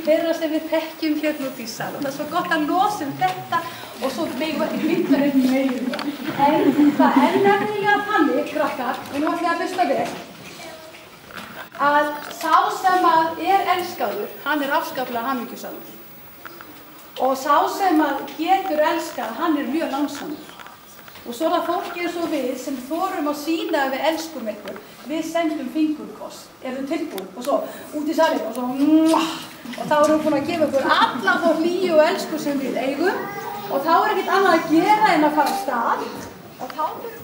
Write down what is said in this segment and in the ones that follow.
þeirra sem við þekkjum hérna út í sal og það er svo gott að losa þetta og svo megum við ekki vinna einn meira. En það er nefnilega þannig, krakkar, og nú ætlum ég að hlusta vel, að sá sem að er elskaður, hann er afskaplega hamingjusamur. Og sá sem að getur elskað, hann er mjög lánsamur. Og svo er það fólki eins og við sem þorum að sýna að við elskum einhver, við sendum fingurkoss, erum tilbúin og svo út í salinn og svo og þá erum við búin að gefa ykkur alla þá hlýju og elsku sem við eigum og þá er ekkert annað að gera en að fara af stað og þá erum við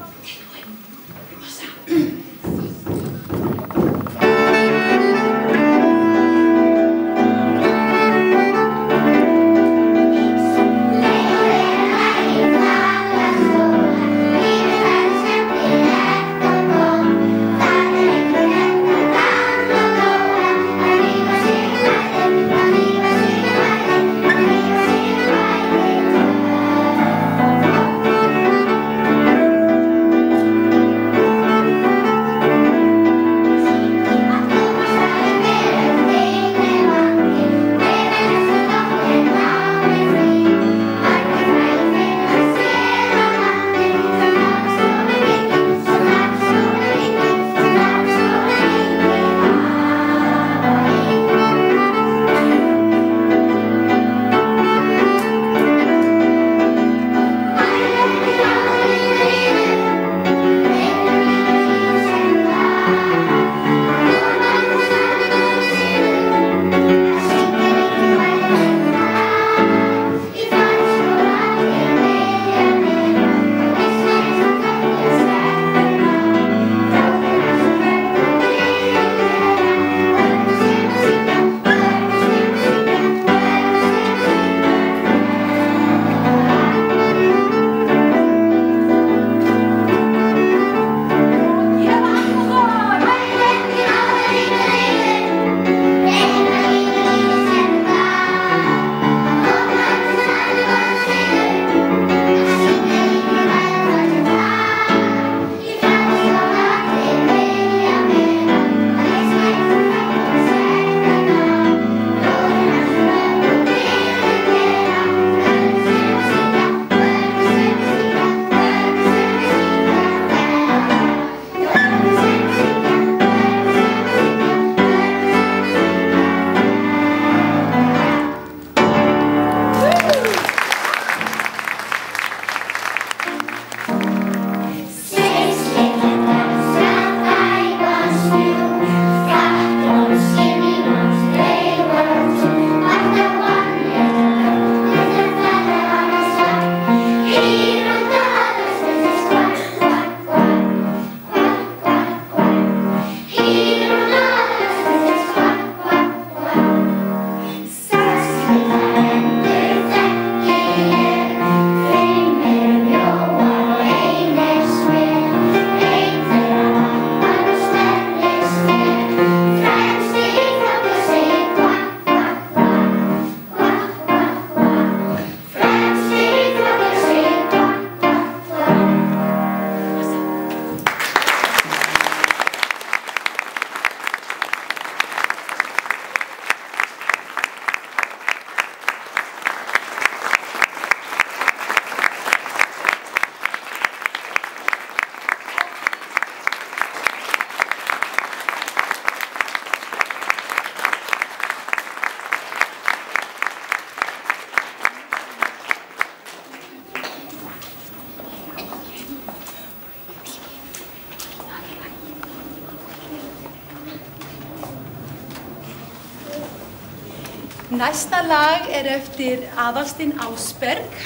Næsta lag er eftir Aðalstein Ásberg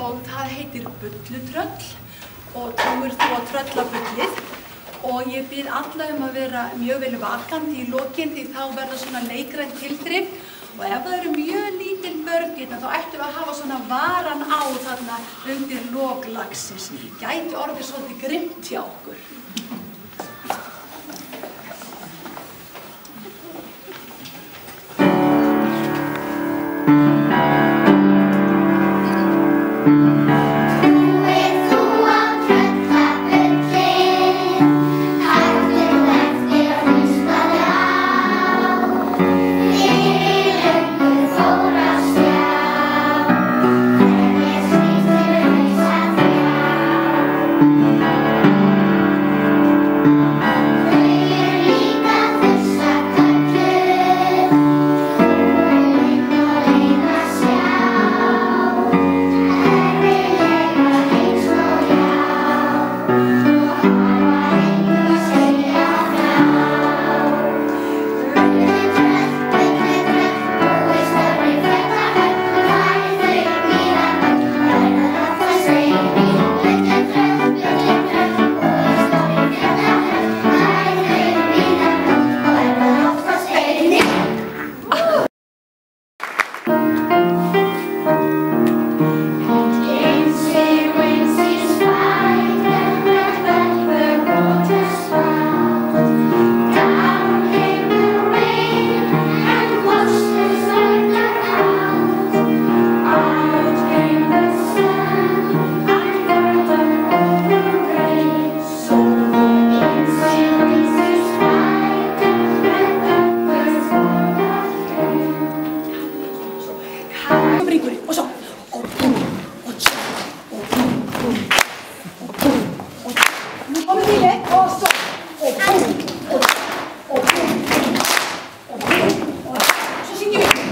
og það heitir Bullutröll og trúir þú á tröllabullið og ég bið alla að vera mjög vel vakandi í lokin því þá verða svona leikræn tilþrif og ef það eru mjög lítil börn þá ættum við að hafa svona varan á þarna undir lok lagsins. Gæti orðið svolítið grimmt hjá okkur. Tröllabullið,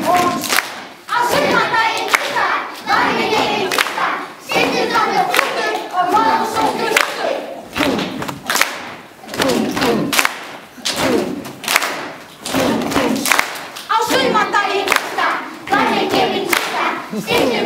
Á sunnudaginn fyrsta var ég gefinn fyrsta, stundum það með hrútur og maður sóttur hrútur. Á sunnudaginn fyrsta var ég gefinn fyrsta, stundum